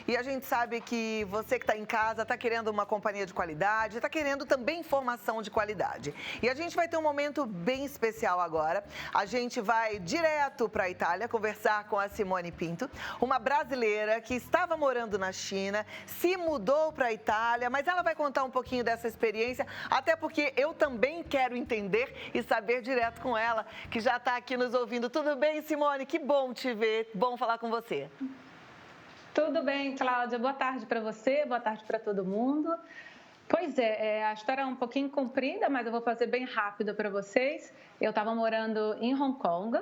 E a gente sabe que você que está em casa está querendo uma companhia de qualidade, está querendo também informação de qualidade. E a gente vai ter um momento bem especial agora. A gente vai direto para a Itália conversar com a Simone Pinto, uma brasileira que estava morando na China, se mudou para a Itália, mas ela vai contar um pouquinho dessa experiência, até porque eu também quero entender e saber direto com ela, que já está aqui nos ouvindo. Tudo bem, Simone? Que bom te ver, bom falar com você. Tudo bem, Cláudia. Boa tarde para você, boa tarde para todo mundo. Pois é, a história é um pouquinho comprida, mas eu vou fazer bem rápido para vocês. Eu estava morando em Hong Kong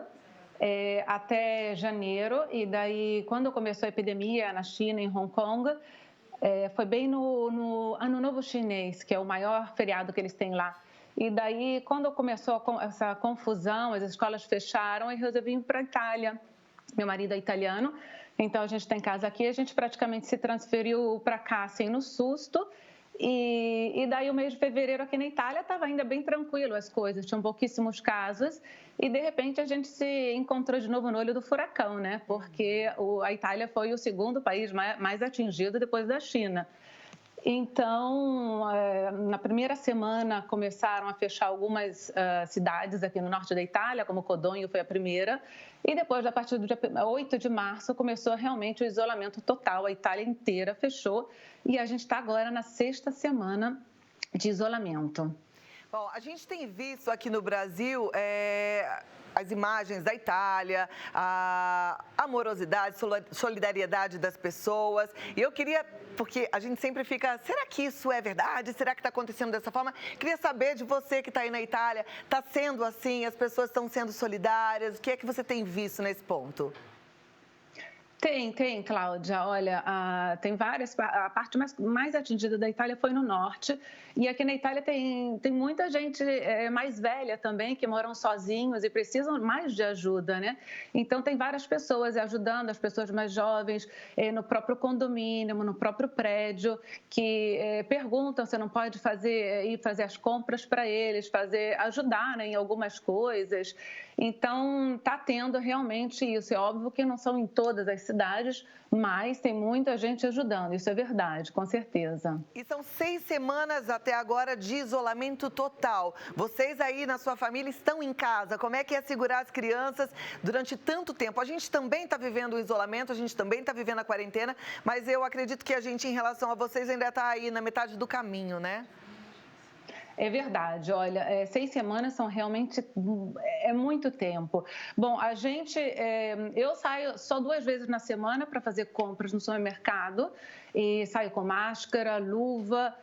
até janeiro, e daí, quando começou a epidemia na China, em Hong Kong, foi bem no Ano Novo Chinês, que é o maior feriado que eles têm lá. E daí, quando começou essa confusão, as escolas fecharam, eu resolvi ir para a Itália. Meu marido é italiano, então a gente tem casa aqui, a gente praticamente se transferiu para cá, assim, no susto. E daí o mês de fevereiro aqui na Itália estava ainda bem tranquilo as coisas, tinham pouquíssimos casos e de repente a gente se encontrou de novo no olho do furacão, né? Porque a Itália foi o segundo país mais atingido depois da China. Então, na primeira semana começaram a fechar algumas cidades aqui no norte da Itália, como Codogno foi a primeira, e depois, a partir do dia 8 de março, começou realmente o isolamento total, a Itália inteira fechou, e a gente está agora na 6ª semana de isolamento. Bom, a gente tem visto aqui no Brasil as imagens da Itália, a amorosidade, solidariedade das pessoas. E eu queria, porque a gente sempre fica, será que isso é verdade? Será que está acontecendo dessa forma? Queria saber de você que está aí na Itália, está sendo assim? As pessoas estão sendo solidárias? O que é que você tem visto nesse ponto? Tem, Cláudia. Olha, tem várias. A parte mais atingida da Itália foi no norte. E aqui na Itália tem muita gente mais velha também, que moram sozinhos e precisam mais de ajuda, né? Então, tem várias pessoas ajudando, as pessoas mais jovens, no próprio condomínio, no próprio prédio, que perguntam se não pode ir fazer as compras para eles, ajudar, né, em algumas coisas. Então, está tendo realmente isso. É óbvio que não são em todas as cidades, mas tem muita gente ajudando, isso é verdade, com certeza. E são 6 semanas até agora de isolamento total. Vocês aí na sua família estão em casa, como é que é segurar as crianças durante tanto tempo? A gente também está vivendo o isolamento, a gente também está vivendo a quarentena, mas eu acredito que a gente, em relação a vocês, ainda está aí na metade do caminho, né? É verdade, olha, 6 semanas são realmente muito tempo. Bom, eu saio só 2 vezes na semana para fazer compras no supermercado e saio com máscara, luva.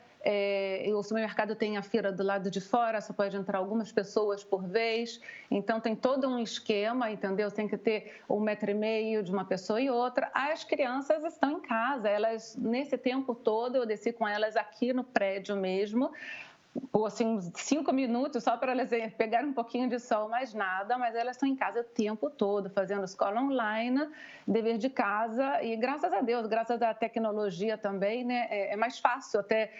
O supermercado tem a fila do lado de fora, só pode entrar algumas pessoas por vez, então tem todo um esquema, entendeu? Tem que ter 1,5 metro de uma pessoa e outra. As crianças estão em casa, nesse tempo todo eu desci com elas aqui no prédio mesmo, ou assim, 5 minutos só para elas pegarem um pouquinho de sol, mais nada, mas elas estão em casa o tempo todo, fazendo escola online, dever de casa, e graças a Deus, graças à tecnologia também, né, é mais fácil até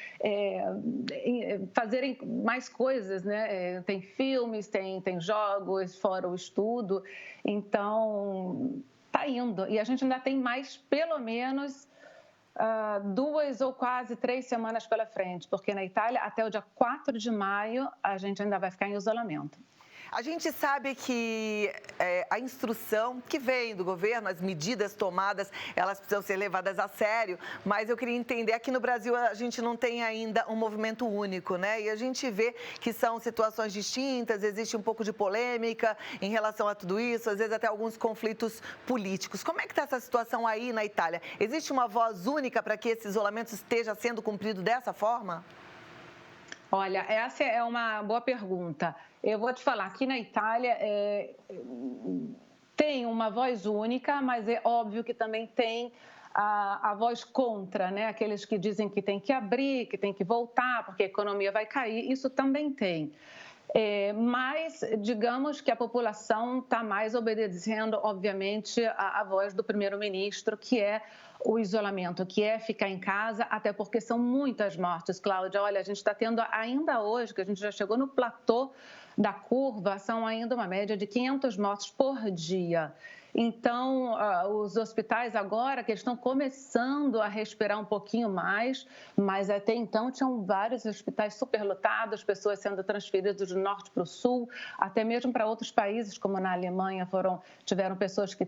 fazerem mais coisas, né, tem filmes, tem jogos, fora o estudo, então tá indo, e a gente ainda tem mais, pelo menos, 2 ou quase 3 semanas pela frente, porque na Itália, até o dia 4 de maio, a gente ainda vai ficar em isolamento. A gente sabe que a instrução que vem do governo, as medidas tomadas, elas precisam ser levadas a sério, mas eu queria entender, aqui no Brasil a gente não tem ainda um movimento único, né? E a gente vê que são situações distintas, existe um pouco de polêmica em relação a tudo isso, às vezes até alguns conflitos políticos. Como é que está essa situação aí na Itália? Existe uma voz única para que esse isolamento esteja sendo cumprido dessa forma? Olha, essa é uma boa pergunta. Eu vou te falar, aqui na Itália tem uma voz única, mas é óbvio que também tem a voz contra, né? Aqueles que dizem que tem que abrir, que tem que voltar, porque a economia vai cair, isso também tem. Mas, digamos que a população está mais obedecendo, obviamente, a voz do primeiro-ministro, que é o isolamento, que é ficar em casa, até porque são muitas mortes, Cláudia. Olha, a gente está tendo ainda hoje, que a gente já chegou no platô da curva, são ainda uma média de 500 mortes por dia. Então, os hospitais agora que eles estão começando a respirar um pouquinho mais, mas até então tinham vários hospitais superlotados, pessoas sendo transferidas do norte para o sul, até mesmo para outros países, como na Alemanha, tiveram pessoas que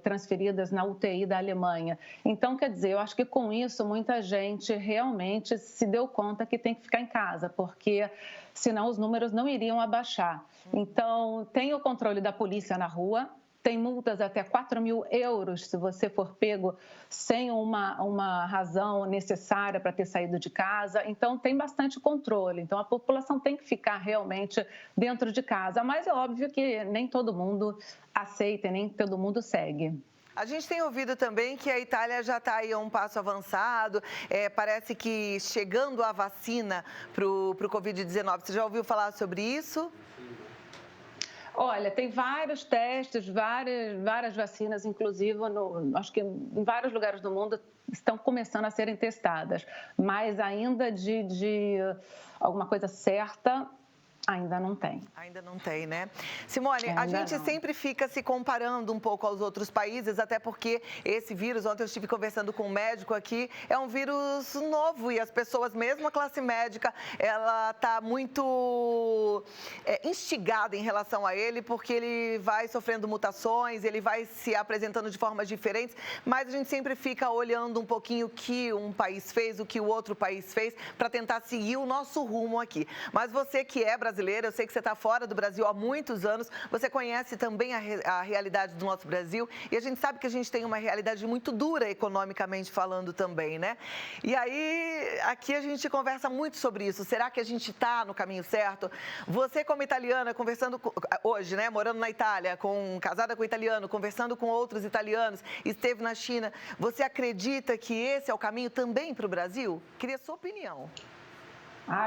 transferidas na UTI da Alemanha. Então, quer dizer, eu acho que com isso muita gente realmente se deu conta que tem que ficar em casa, porque senão os números não iriam abaixar. Então, tem o controle da polícia na rua. Tem multas até 4.000 euros se você for pego sem uma razão necessária para ter saído de casa. Então, tem bastante controle. Então, a população tem que ficar realmente dentro de casa. Mas é óbvio que nem todo mundo aceita, nem todo mundo segue. A gente tem ouvido também que a Itália já está aí a um passo avançado, parece que chegando a vacina para o Covid-19. Você já ouviu falar sobre isso? Olha, tem vários testes, várias vacinas, inclusive, acho que em vários lugares do mundo estão começando a serem testadas, mas ainda de alguma coisa certa, ainda não tem. Ainda não tem, né? Simone, Ainda a gente não. sempre fica se comparando um pouco aos outros países, até porque esse vírus, ontem eu estive conversando com um médico aqui, é um vírus novo e as pessoas, mesmo a classe médica, ela está muito instigada em relação a ele, porque ele vai sofrendo mutações, ele vai se apresentando de formas diferentes, mas a gente sempre fica olhando um pouquinho o que um país fez, o que o outro país fez, para tentar seguir o nosso rumo aqui. Mas você que é brasileira, eu sei que você está fora do Brasil há muitos anos, você conhece também a realidade do nosso Brasil e a gente sabe que a gente tem uma realidade muito dura economicamente falando também, né? E aí, aqui a gente conversa muito sobre isso. Será que a gente está no caminho certo? Você como italiana, conversando hoje, né, morando na Itália, casada com um italiano, conversando com outros italianos, esteve na China, você acredita que esse é o caminho também para o Brasil? Queria a sua opinião.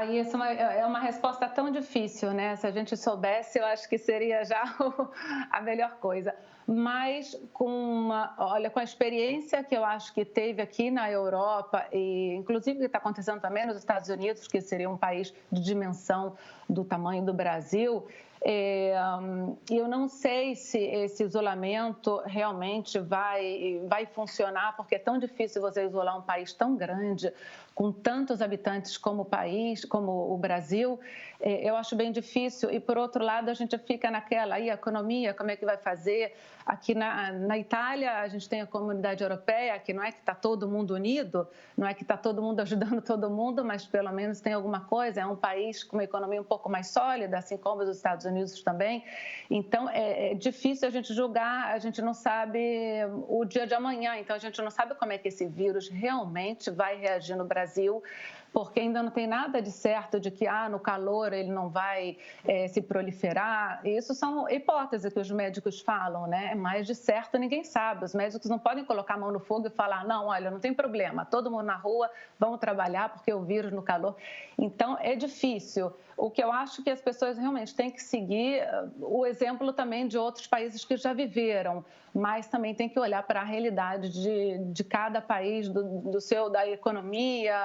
Isso é uma resposta tão difícil, né? Se a gente soubesse, eu acho que seria já a melhor coisa. Mas com a experiência que eu acho que teve aqui na Europa, e inclusive que está acontecendo também nos Estados Unidos, que seria um país de dimensão do tamanho do Brasil, eu não sei se esse isolamento realmente vai funcionar, porque é tão difícil você isolar um país tão grande, com tantos habitantes como o Brasil. Eu acho bem difícil. E, por outro lado, a gente fica naquela, a economia, como é que vai fazer? Aqui na Itália, a gente tem a Comunidade Europeia, que não é que está todo mundo unido, não é que está todo mundo ajudando todo mundo, mas pelo menos tem alguma coisa. É um país com uma economia um pouco mais sólida, assim como os Estados Unidos também. Então, é difícil a gente julgar, a gente não sabe o dia de amanhã, então a gente não sabe como é que esse vírus realmente vai reagir no Brasil, porque ainda não tem nada de certo de que no calor ele não vai se proliferar. Isso são hipóteses que os médicos falam, né? Mas de certo ninguém sabe. Os médicos não podem colocar a mão no fogo e falar, não, olha, não tem problema, todo mundo na rua, vamos trabalhar porque o vírus no calor. Então, é difícil. O que eu acho que as pessoas realmente têm que seguir o exemplo também de outros países que já viveram, mas também tem que olhar para a realidade de cada país, da economia,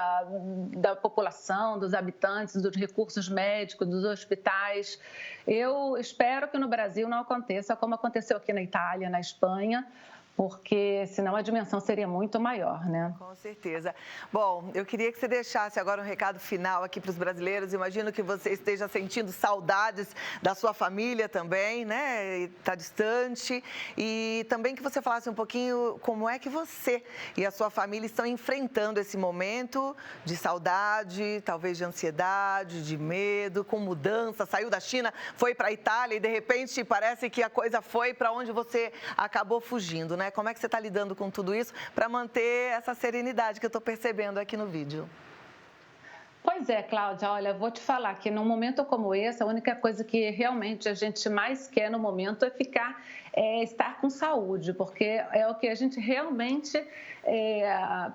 da população, dos habitantes, dos recursos médicos, dos hospitais. Eu espero que no Brasil não aconteça como aconteceu aqui na Itália, na Espanha, porque senão a dimensão seria muito maior, né? Com certeza. Bom, eu queria que você deixasse agora um recado final aqui para os brasileiros. Imagino que você esteja sentindo saudades da sua família também, né? Está distante. E também que você falasse um pouquinho como é que você e a sua família estão enfrentando esse momento de saudade, talvez de ansiedade, de medo, com mudança. Saiu da China, foi para a Itália e de repente parece que a coisa foi para onde você acabou fugindo, né? Como é que você está lidando com tudo isso para manter essa serenidade que eu estou percebendo aqui no vídeo? Pois é, Cláudia, olha, vou te falar que num momento como esse, a única coisa que realmente a gente mais quer no momento é estar com saúde, porque é o que a gente realmente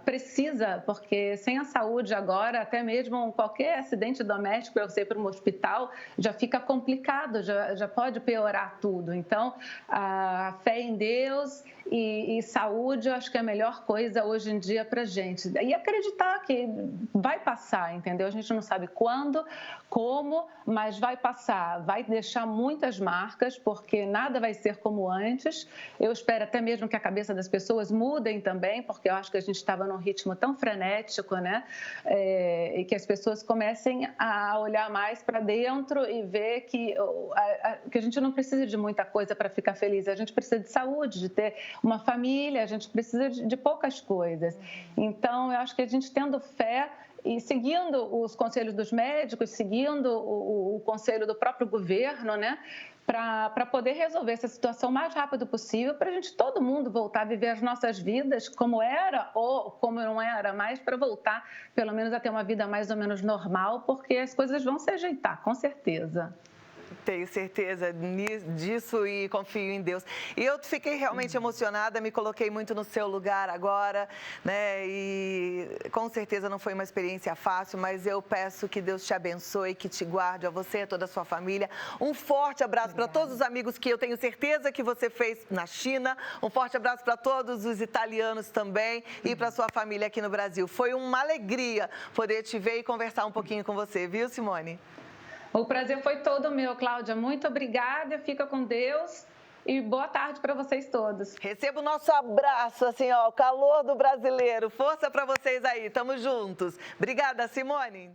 precisa, porque sem a saúde agora, até mesmo qualquer acidente doméstico, para você ir para um hospital, já fica complicado, já pode piorar tudo. Então, a fé em Deus e saúde, eu acho que é a melhor coisa hoje em dia para a gente. E acreditar que vai passar, entendeu? A gente não sabe quando, como, mas vai passar. Vai deixar muitas marcas, porque nada vai ser como como antes. Eu espero até mesmo que a cabeça das pessoas mudem também, porque eu acho que a gente estava num ritmo tão frenético, né? E que as pessoas comecem a olhar mais para dentro e ver que a gente não precisa de muita coisa para ficar feliz. A gente precisa de saúde, de ter uma família, a gente precisa de poucas coisas. Então, eu acho que a gente tendo fé e seguindo os conselhos dos médicos, seguindo o conselho do próprio governo, né, para poder resolver essa situação o mais rápido possível, para a gente, todo mundo, voltar a viver as nossas vidas como era ou como não era mais, para voltar, pelo menos, a ter uma vida mais ou menos normal, porque as coisas vão se ajeitar, com certeza. Tenho certeza disso e confio em Deus. E eu fiquei realmente emocionada, me coloquei muito no seu lugar agora, né? E com certeza não foi uma experiência fácil, mas eu peço que Deus te abençoe, que te guarde, a você e a toda a sua família. Um forte abraço para todos os amigos que eu tenho certeza que você fez na China. Um forte abraço para todos os italianos também e para sua família aqui no Brasil. Foi uma alegria poder te ver e conversar um pouquinho com você, viu, Simone? O prazer foi todo meu, Cláudia. Muito obrigada, fica com Deus e boa tarde para vocês todos. Receba o nosso abraço, assim, ó, o calor do brasileiro. Força para vocês aí, tamo juntos. Obrigada, Simone.